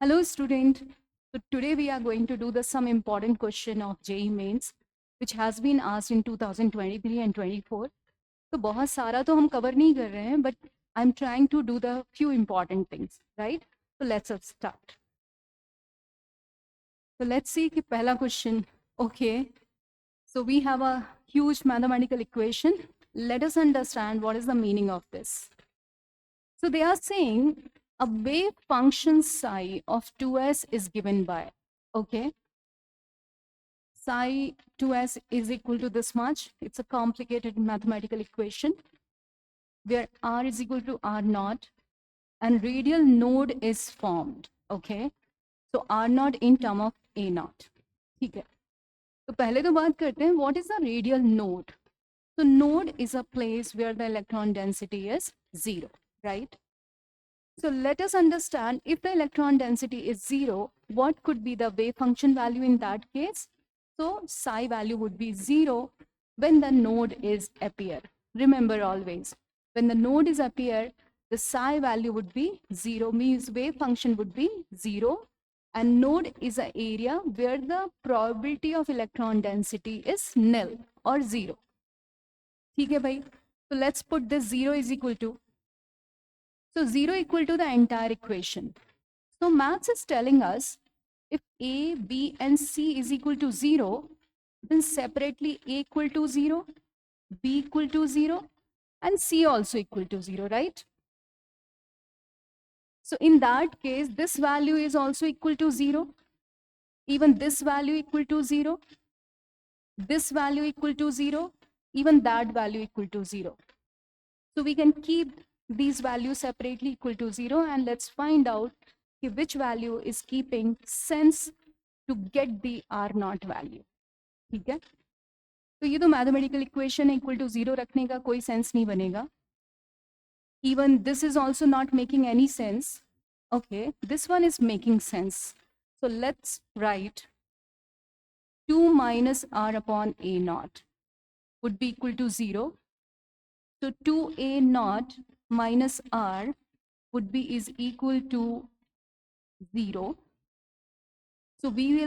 Hello student. So today we are going to do some important question of JEE Mains which has been asked in 2023 and 24. तो बहुत सारा तो हम cover नहीं कर रहे हैं but I'm trying to do the few important things, right? So let's start. So let's see कि पहला question. Okay. So we have a huge mathematical equation. Let us understand what is the meaning of this. So they are saying a wave function psi of 2s is given by, okay, psi 2s is equal to this much. It's a complicated mathematical equation where r is equal to r naught and radial node is formed, okay. So r naught in term of a naught. ठीक है, तो पहले तो बात करते हैं what is the radial node. So node is a place where the electron density is 0, right? So let us understand if the electron density is 0, what could be the wave function value in that case? So psi value would be 0 when the node is appear. Remember always, when the node is appear, the psi value would be 0, means wave function would be 0, and node is an area where the probability of electron density is nil or 0. ठीक है भाई? So let's put this 0 is equal to, so 0 equal to the entire equation. So maths is telling us if A, B and C is equal to 0, then separately A equal to 0, B equal to 0 and C also equal to 0, right? So in that case, this value is also equal to 0. Even this value equal to 0. This value equal to 0. Even that value equal to 0. So we can keep these values separately equal to 0 and let's find out which value is keeping sense to get the R naught value. ठीक है, तो ये तो mathematical equation है, equal to 0 रखने का कोई sense नहीं बनेगा. Even this is also not making any sense. Okay, this one is making sense. So let's write 2 minus R upon A naught would be equal to 0. So 2A naught minus R would be is equal to 0. So we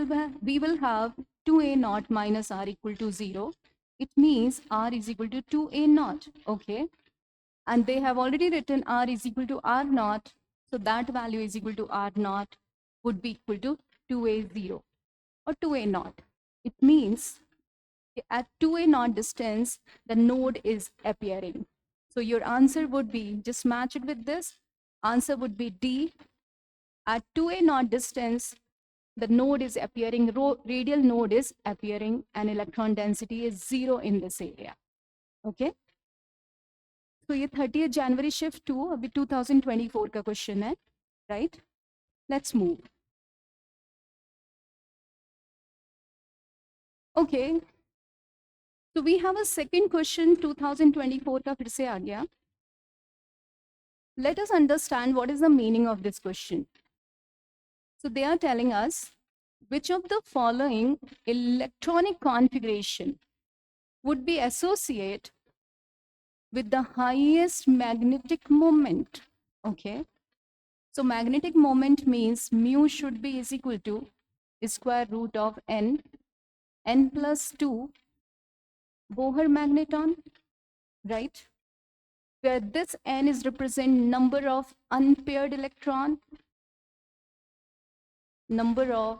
will have 2A naught minus R equal to 0. It means R is equal to 2A naught, okay? And they have already written R is equal to R naught. So that value is equal to R naught would be equal to 2A0 or 2A naught. It means at 2A naught distance, the node is appearing. So your answer would be, just match it with this, answer would be D. At 2A naught distance, the node is appearing, radial node is appearing, and electron density is 0 in this area. Okay. So ये 30th January shift 2 अभी 2024 का question है, right? Let's move. Okay. So we have a second question 2024 का फिर से आ गया. Let us understand what is the meaning of this question. So they are telling us which of the following electronic configuration would be associated with the highest magnetic moment. Okay. So magnetic moment means mu should be is equal to square root of n plus 2 Bohr magneton, right? Where this n is represent number of unpaired electron, number of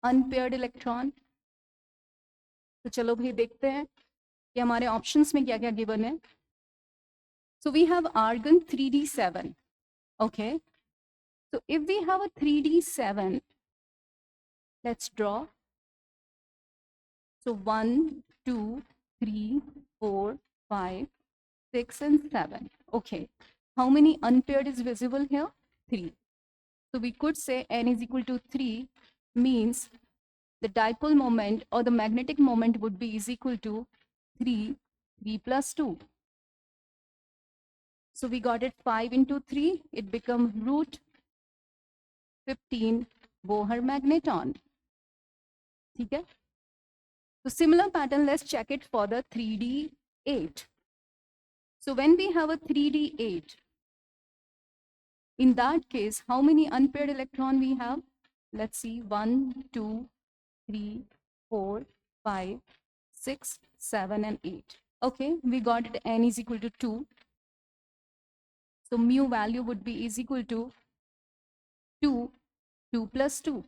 unpaired electron. तो चलो भाई देखते हैं कि हमारे options में क्या क्या गिवन है. So we have argon 3d7. Okay. So if we have a 3d7, let's draw. So 1, 2, 3, 4, 5, 6, and 7. Okay. How many unpaired is visible here? 3. So we could say n is equal to 3 means the dipole moment or the magnetic moment would be is equal to 3 plus 2. So we got it 5 into 3, it becomes root 15 Bohr magneton. ठीक है? So similar pattern, let's check it for the 3d8. So when we have a 3d8, In that case, how many unpaired electron we have? Let's see, 1, 2, 3, 4, 5, 6, 7, and 8. Okay, we got it, n is equal to 2. So mu value would be is equal to 2, 2 plus 2.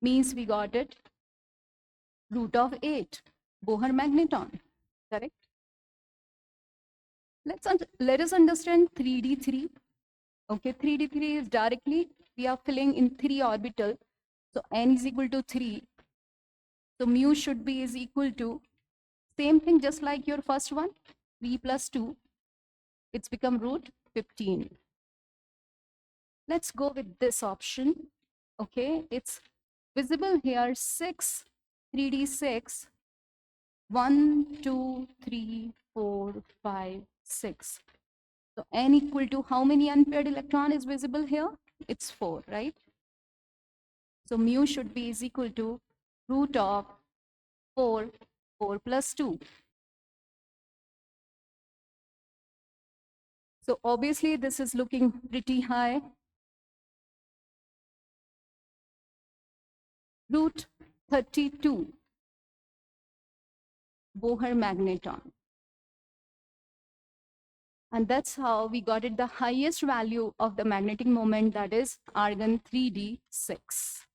Means we got it root of 8, Bohr magneton, correct? Let us understand 3d3. Okay, 3d3 is directly, we are filling in 3 orbital. So n is equal to 3. So mu should be is equal to, same thing just like your first one, 3 plus 2. It's become root 15. Let's go with this option. Okay, it's visible here 6, 3d6, 1, 2, 3, 4, 5, 6. So n equal to how many unpaired electron is visible here? It's 4, right? So mu should be is equal to root of 4, 4 plus 2. So obviously this is looking pretty high. Root 32 Bohr magneton. And that's how we got it the highest value of the magnetic moment, that is argon 3d6.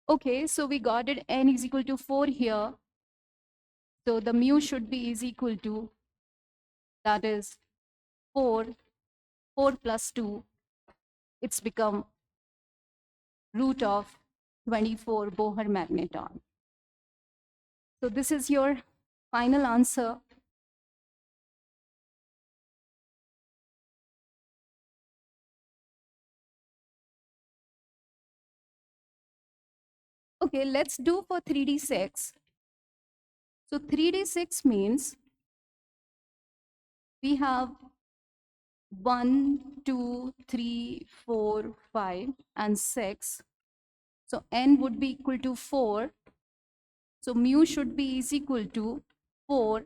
Okay, so we got it n is equal to 4 here. So the mu should be is equal to, that is 4, 4 plus 2. It's become root of 24 Bohr magneton. So this is your final answer. Okay, let's do for 3d6. So 3d6 means we have 1, 2, 3, 4, 5, and 6. So n would be equal to 4. So mu should be is equal to 4,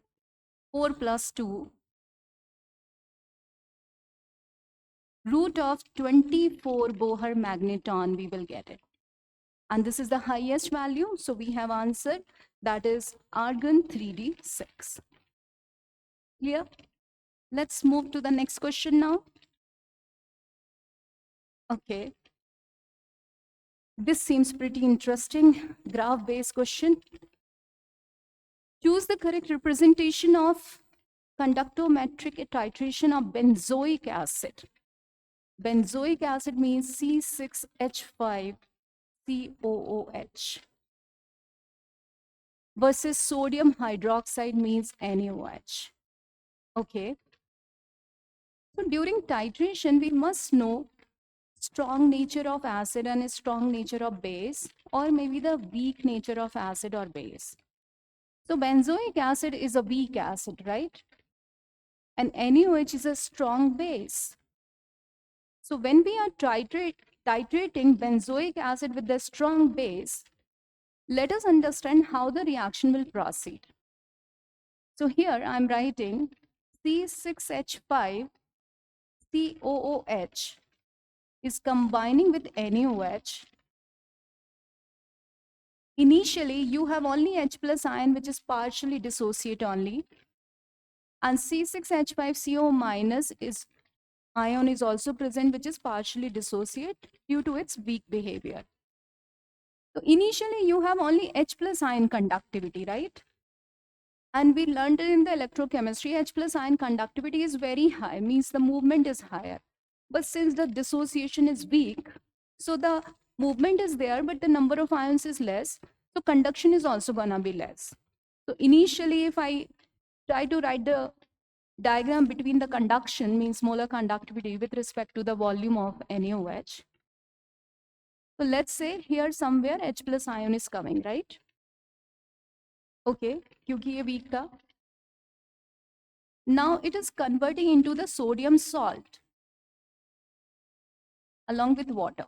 4 plus 2, root of 24 Bohr magneton, we will get it. And this is the highest value. So we have answered, that is argon 3d6. Clear? Let's move to the next question now. Okay. This seems pretty interesting. Graph-based question. Choose the correct representation of conductometric titration of benzoic acid. Benzoic acid means C6H5COOH versus sodium hydroxide means NaOH. Okay. So during titration, we must know strong nature of acid and strong nature of base, or maybe the weak nature of acid or base. So benzoic acid is a weak acid, right? And NaOH is a strong base. So when we are titrating benzoic acid with the strong base, let us understand how the reaction will proceed. So here I'm writing C6H5COOH is combining with NaOH. Initially, you have only H plus ion, which is partially dissociate only. And C6H5CO minus is ion is also present, which is partially dissociate due to its weak behavior. So initially, you have only H plus ion conductivity, right? And we learned it in the electrochemistry, H plus ion conductivity is very high, means the movement is higher. But since the dissociation is weak, so the movement is there, but the number of ions is less. So conduction is also gonna be less. So initially, if I try to write the diagram between the conduction, means molar conductivity with respect to the volume of NaOH. So let's say here somewhere H plus ion is coming, right? Okay, क्योंकि ये weak था. Now it is converting into the sodium salt along with water.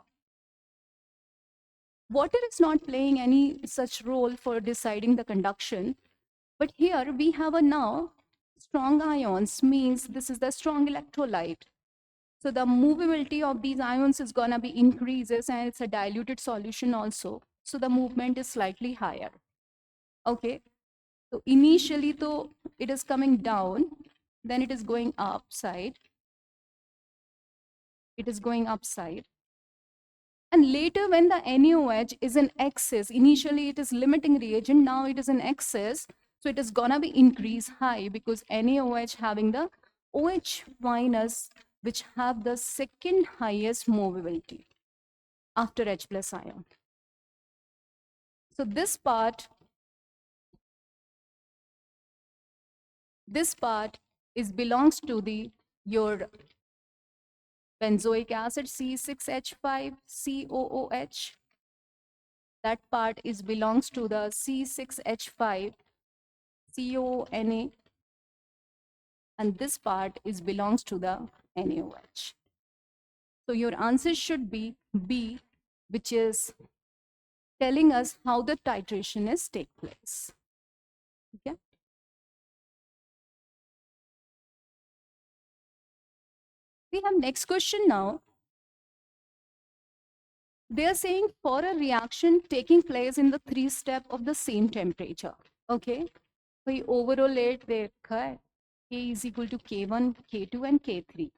Water is not playing any such role for deciding the conduction, but here we have a now strong ions, means this is the strong electrolyte. So the movability of these ions is gonna be increases, and it's a diluted solution also. So the movement is slightly higher. Okay, so initially though it is coming down, then it is going upside. It is going upside. And later when the NaOH is in excess, initially it is limiting reagent, now it is in excess. So it is gonna be increase high because NaOH having the OH minus, which have the second highest movability after H plus ion. So this part is belongs to the your benzoic acid C6H5COOH. That part is belongs to the C6H5CONA, and this part is belongs to the NaOH. So your answer should be B, which is telling us how the titration is take place. Okay. We have next question now. They are saying for a reaction taking place in the 3 step of the same temperature. Okay. So overall rate K is equal to K1, K2 and K3.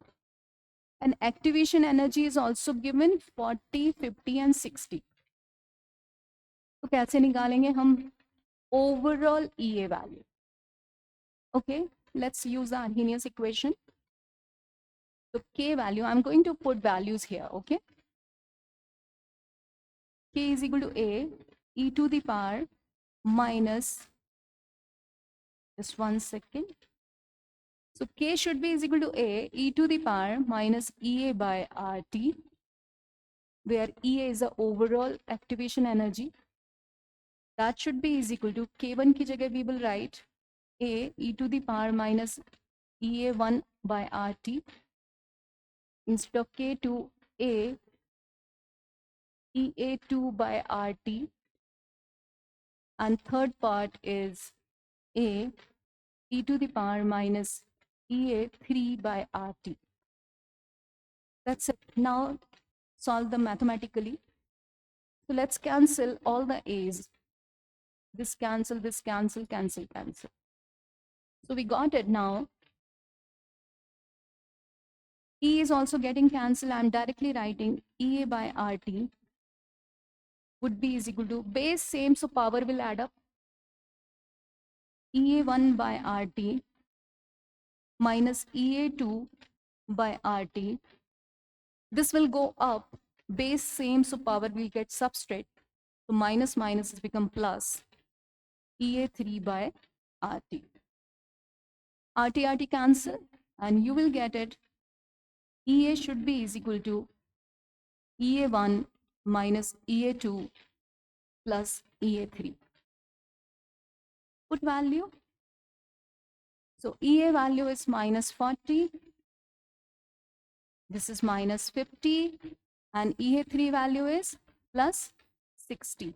And activation energy is also given 40, 50 and 60. तो कैसे निकालेंगे हम overall EA value? Okay, let's use the Arrhenius equation. So K value, I'm going to put values here, okay? K is equal to A, e to the power minus, just 1 second. So K should be is equal to A, e to the power minus EA by RT, where EA is the overall activation energy. That should be is equal to K1 ki jagah we will write A e to the power minus EA1 by RT. Instead of K2, A EA2 by RT. And third part is A e to the power minus EA3 by RT. That's it. Now solve them mathematically. So let's cancel all the A's. This cancel, cancel, cancel. So we got it now. E is also getting cancelled. I'm directly writing EA by RT would be is equal to base same, so power will add up. EA1 by RT minus EA2 by RT. This will go up, base same, so power will get substrate. So minus minus has become plus EA3 by RT. RT cancel, and you will get it. EA should be is equal to EA1 minus EA2 plus EA3. Put value. So EA value is minus 40. This is minus 50. And EA3 value is plus 60.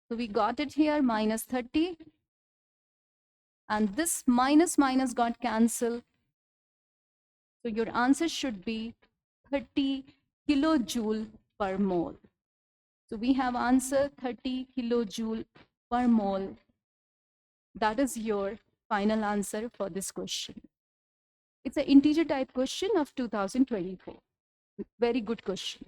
So we got it here, minus 30. And this minus minus got cancelled. So your answer should be 30 kilojoule per mole. So we have answer 30 kilojoule per mole. That is your final answer for this question. It's an integer type question of 2024. Very good question.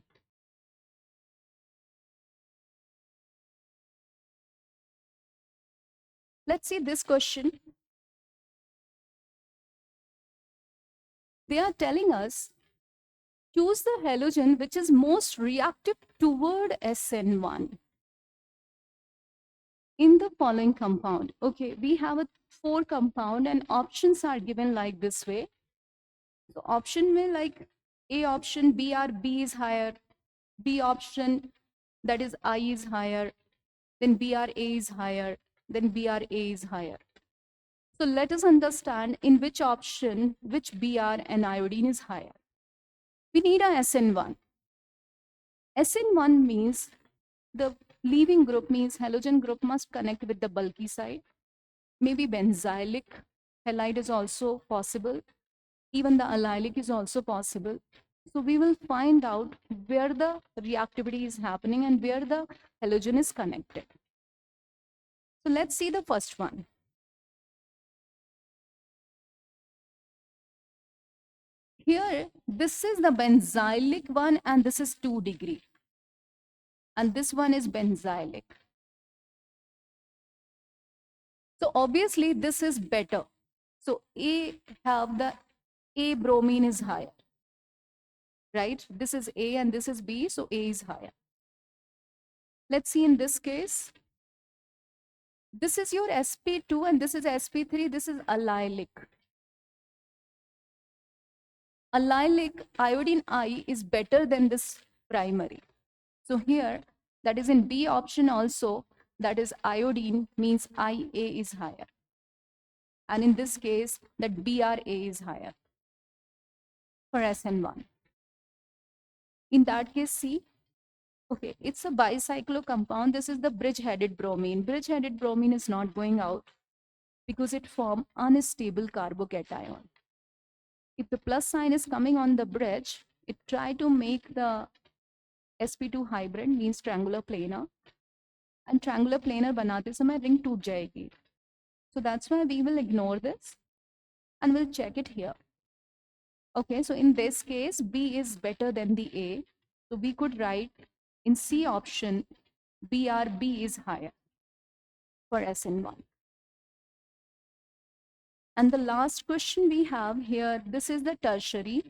Let's see this question. They are telling us, choose the halogen which is most reactive toward SN1 in the following compound. Okay, we have a 4 compound and options are given like this way. So option may like A option, B is higher, B option, that is I is higher, then BRA is higher, then BRA is higher. So let us understand in which option, which Br and iodine is higher. We need a SN1. SN1 means the leaving group means halogen group must connect with the bulky side. Maybe benzylic halide is also possible. Even the allylic is also possible. So we will find out where the reactivity is happening and where the halogen is connected. So let's see the first one. Here, this is the benzylic one and this is 2 degree. And this one is benzylic. So obviously this is better. So A have the A bromine is higher, right? This is A and this is B, so A is higher. Let's see in this case. This is your sp2 and this is sp3. This is allylic. Allylic iodine I is better than this primary. So here, that is in B option also, that is iodine means IA is higher. And in this case, that BRA is higher for SN1. In that case, C, okay, it's a bicyclo compound. This is the bridge-headed bromine. Bridge-headed bromine is not going out because it forms unstable carbocation. If the plus sign is coming on the bridge, it try to make the sp2 hybrid means triangular planar. And triangular planar banate samay ring toot jayegi. So that's why we will ignore this and we'll check it here. Okay, so in this case, B is better than the A. So we could write in C option, BRB is higher for SN1. And the last question we have here, this is the tertiary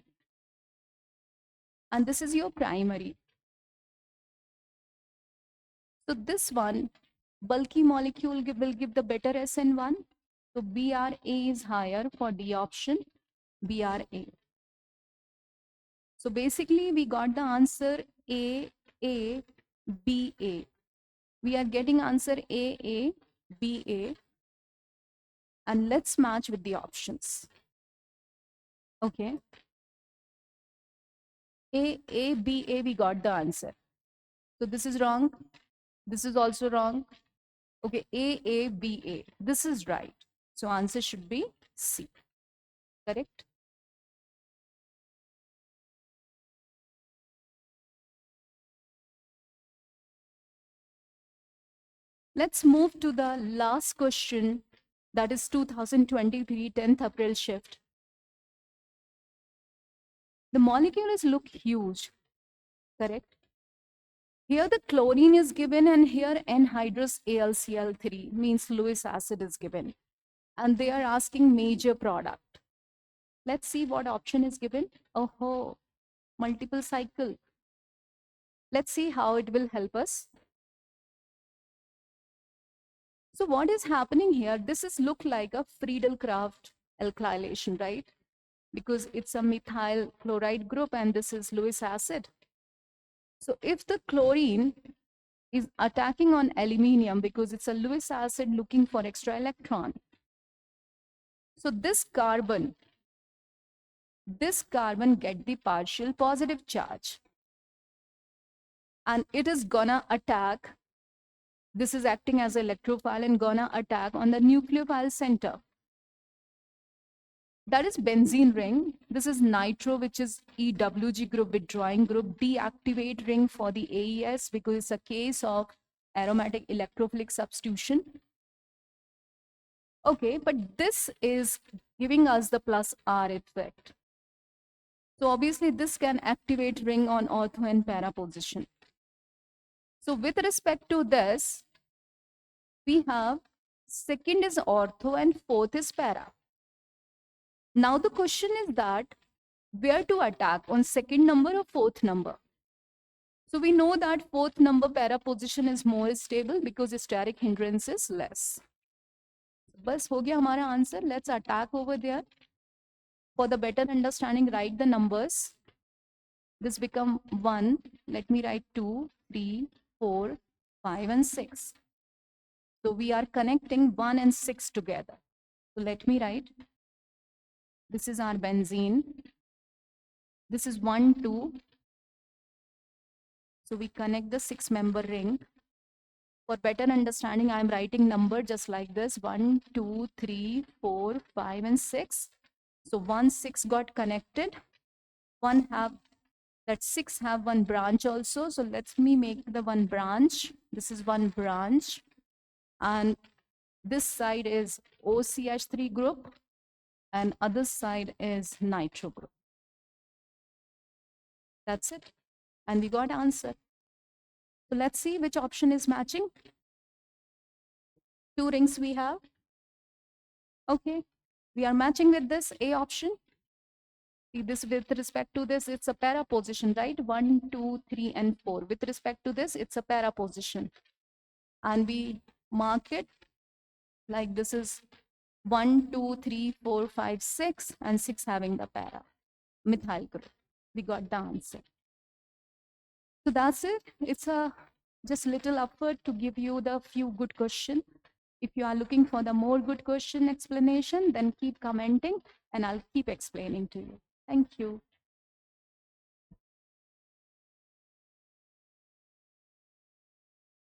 and this is your primary. So this one, bulky molecule will give the better SN1. So BRA is higher for D option, BRA. So basically we got the answer A, B, A. We are getting answer A, B, A. And let's match with the options. Okay. A, B, A, we got the answer. So this is wrong. This is also wrong. Okay, A, B, A. This is right. So answer should be C. Correct? Let's move to the last question, that is 2023 10th April shift. The molecules look huge, correct? Here the chlorine is given and here anhydrous AlCl3 means Lewis acid is given. And they are asking major product. Let's see what option is given. Oh, multiple cycle. Let's see how it will help us. So what is happening here? This is look like a Friedel-Crafts alkylation, right? Because it's a methyl chloride group and this is Lewis acid. So if the chlorine is attacking on aluminium because it's a Lewis acid looking for extra electron. So this carbon get the partial positive charge. And it is gonna attack, this is acting as an electrophile and gonna attack on the nucleophile center. That is benzene ring. This is nitro, which is EWG group withdrawing group, deactivate ring for the AES because it's a case of aromatic electrophilic substitution. Okay, but this is giving us the plus R effect. So obviously this can activate ring on ortho and para position. So with respect to this, we have second is ortho and fourth is para. Now the question is that where to attack, on second number or fourth number? So we know that fourth number para position is more stable because steric hindrance is less. Bas ho gaya hamara answer. Let's attack over there. For the better understanding, write the numbers. This become 1. Let me write 2, 3, 4, 5 and 6. So we are connecting 1 and 6 together. So let me write. This is our benzene. This is 1, 2. So we connect the 6-member ring. For better understanding, I'm writing number just like this: 1, 2, 3, 4, 5, and 6. So 1, 6 got connected. One have that 6 have one branch also. So let me make the one branch. This is one branch. And this side is OCH3 group, and other side is nitro group. That's it. And we got answer. So let's see which option is matching. 2 rings we have. Okay, we are matching with this A option. See, this with respect to this, it's a para position, right? 1, 2, 3, and 4. With respect to this, it's a para position. And we mark it like this is 1, 2, 3, 4, 5, 6, and 6 having the para methyl group. We got the answer. So that's it. It's a just little effort to give you the few good questions. If you are looking for the more good question explanation, then keep commenting and I'll keep explaining to you. Thank you.